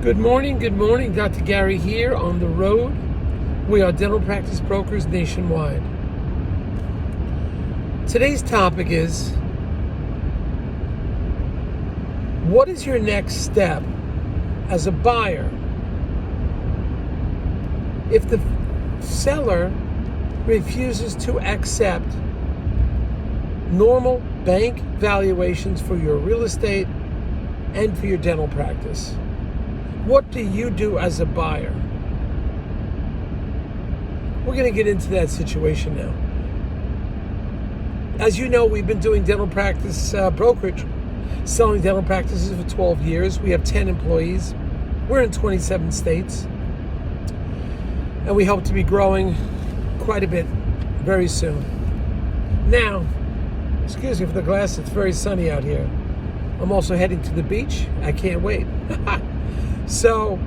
Good morning, Dr. Gary here on the road. We are dental practice brokers nationwide. Today's topic is, what is your next step as a buyer if the seller refuses to accept normal bank valuations for your real estate and for your dental practice? What do you do as a buyer? We're going to get into that situation now. As you know, we've been doing dental practice brokerage, selling dental practices for 12 years. We have 10 employees. We're in 27 states. And we hope to be growing quite a bit very soon. Now, excuse me for the glass, it's very sunny out here. I'm also heading to the beach. I can't wait. So,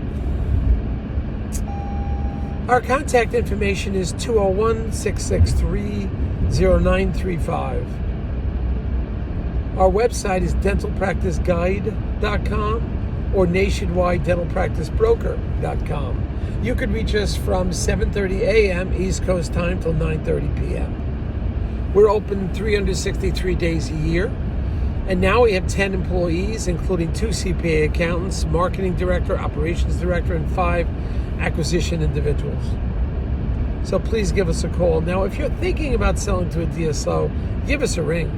our contact information is 201-663-0935. Our website is dentalpracticeguide.com or nationwidedentalpracticebroker.com. You could reach us from 7:30 a.m. East Coast time till 9:30 p.m. We're open 363 days a year. And now we have 10 employees, including 2 CPA accountants, marketing director, operations director, and 5 acquisition individuals. So please give us a call. Now, if you're thinking about selling to a DSO, give us a ring,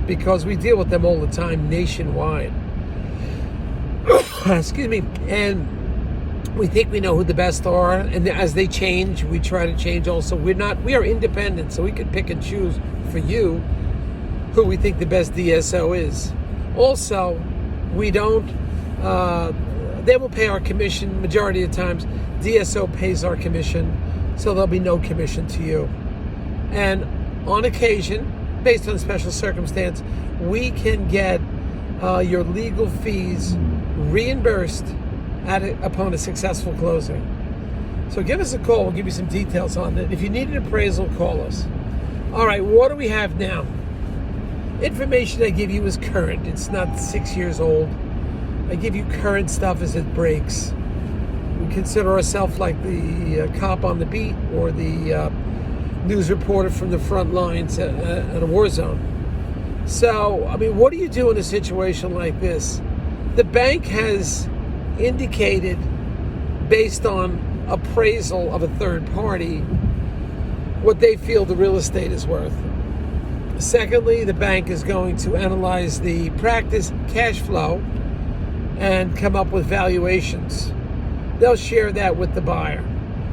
because we deal with them all the time nationwide. Excuse me. And we think we know who the best are, and as they change, we try to change also. We are independent, so we can pick and choose for you who we think the best DSO is. Also, we don't, they will pay our commission. Majority of times, DSO pays our commission, so there'll be no commission to you. And on occasion, based on special circumstance, we can get your legal fees reimbursed upon a successful closing. So give us a call. We'll give you some details on it. If you need an appraisal, call us. All right, what do we have now? Information I give you is current. It's not 6 years old. I give you current stuff as it breaks. We consider ourselves like the cop on the beat or the news reporter from the front lines at a war zone. So, I mean, what do you do in a situation like this? The bank has indicated, based on appraisal of a third party, what they feel the real estate is worth. Secondly, the bank is going to analyze the practice cash flow and come up with valuations. They'll share that with the buyer.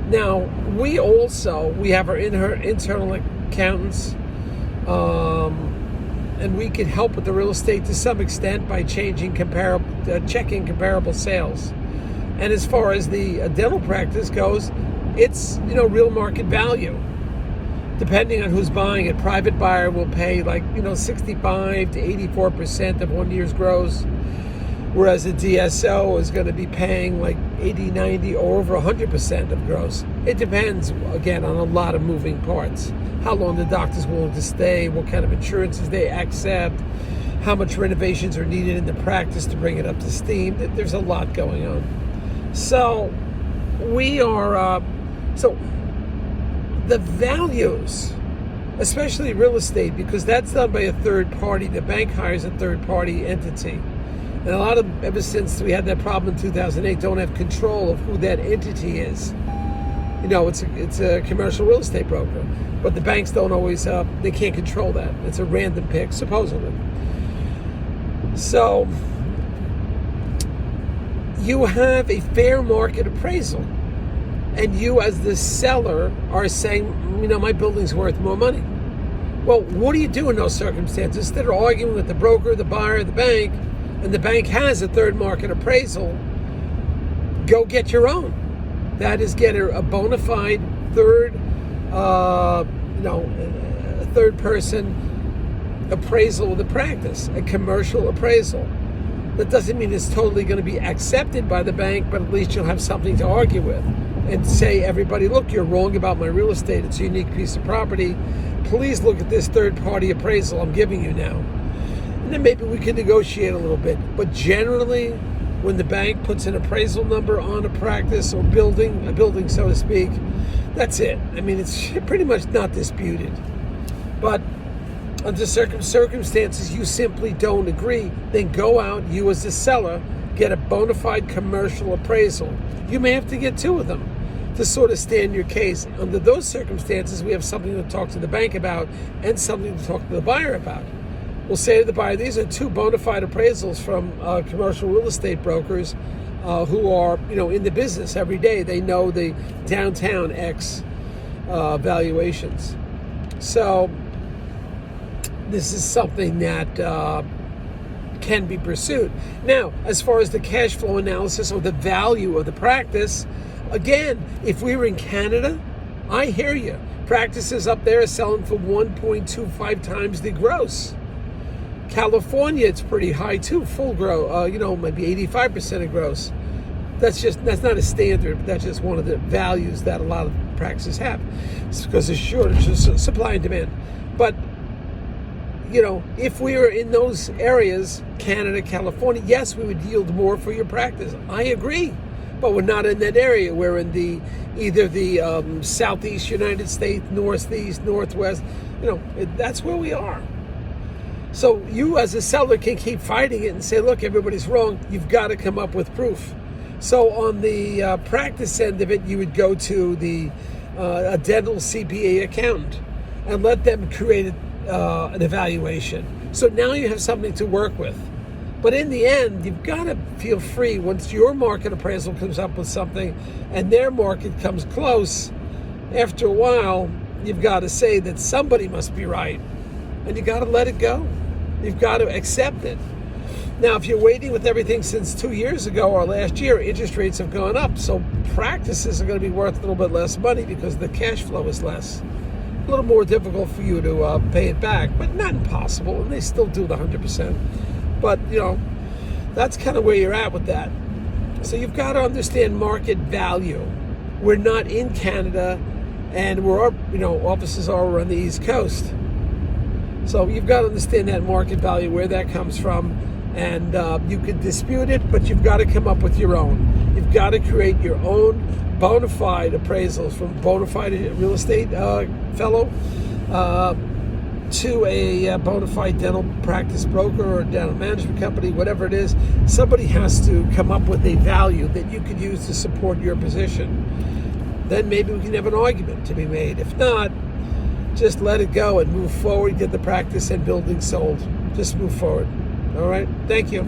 Now, we have our internal accountants, and we can help with the real estate to some extent by checking comparable sales. And as far as the dental practice goes, it's real market value. Depending on who's buying it, private buyer will pay 65 to 84% of 1 year's gross, whereas a DSO is going to be paying 80, 90, or over 100% of gross. It depends, again, on a lot of moving parts. How long the doctor's willing to stay, what kind of insurances they accept, how much renovations are needed in the practice to bring it up to steam. There's a lot going on. So we are... The values, especially real estate, because that's done by a third party. The bank hires a third party entity. And a lot of, ever since we had that problem in 2008, don't have control of who that entity is. It's a commercial real estate broker, but the banks don't always, they can't control that. It's a random pick, supposedly. So you have a fair market appraisal. And you, as the seller, are saying, my building's worth more money. Well, what do you do in those circumstances? Instead of arguing with the broker, the buyer, the bank, and the bank has a third market appraisal, go get your own. That is, get a bona fide third person appraisal of the practice, a commercial appraisal. That doesn't mean it's totally going to be accepted by the bank, but at least you'll have something to argue with. And say, everybody, look, you're wrong about my real estate. It's a unique piece of property. Please look at this third-party appraisal I'm giving you now. And then maybe we can negotiate a little bit. But generally, when the bank puts an appraisal number on a practice or a building, so to speak, that's it. I mean, it's pretty much not disputed. But under certain circumstances you simply don't agree, then go out, you as the seller, get a bona fide commercial appraisal. You may have to get 2 of them to sort of stand your case. Under those circumstances, we have something to talk to the bank about and something to talk to the buyer about. We'll say to the buyer, these are 2 bona fide appraisals from commercial real estate brokers who are, in the business every day. They know the downtown X valuations. So this is something that can be pursued. Now, as far as the cash flow analysis or the value of the practice, again, if we were in Canada, I hear you. Practices up there are selling for 1.25 times the gross. California, it's pretty high too, full gross, maybe 85% of gross. That's not a standard, but that's just one of the values that a lot of practices have. It's because there's shortage of supply and demand. But, if we were in those areas, Canada, California, yes, we would yield more for your practice. I agree. But we're not in that area. We're in either the southeast United States, northeast, northwest. That's where we are. So you as a seller can keep fighting it and say, look, everybody's wrong. You've got to come up with proof. So on the practice end of it, you would go to a dental CPA accountant and let them create an evaluation. So now you have something to work with. But in the end, you've got to feel free once your market appraisal comes up with something and their market comes close. After a while, you've got to say that somebody must be right. And you got to let it go. You've got to accept it. Now, if you're waiting with everything since 2 years ago or last year, interest rates have gone up. So practices are going to be worth a little bit less money because the cash flow is less. A little more difficult for you to pay it back, but not impossible. And they still do the 100%. But, that's kind of where you're at with that. So you've got to understand market value. We're not in Canada, and offices are on the East Coast. So you've got to understand that market value, where that comes from. And you could dispute it, but you've got to come up with your own. You've got to create your own bona fide appraisals from bona fide real estate fellow to a bona fide dental practice broker or dental management company, whatever it is. Somebody has to come up with a value that you could use to support your position. Then maybe we can have an argument to be made. If not, just let it go and move forward, get the practice and building sold. Just move forward. All right? Thank you.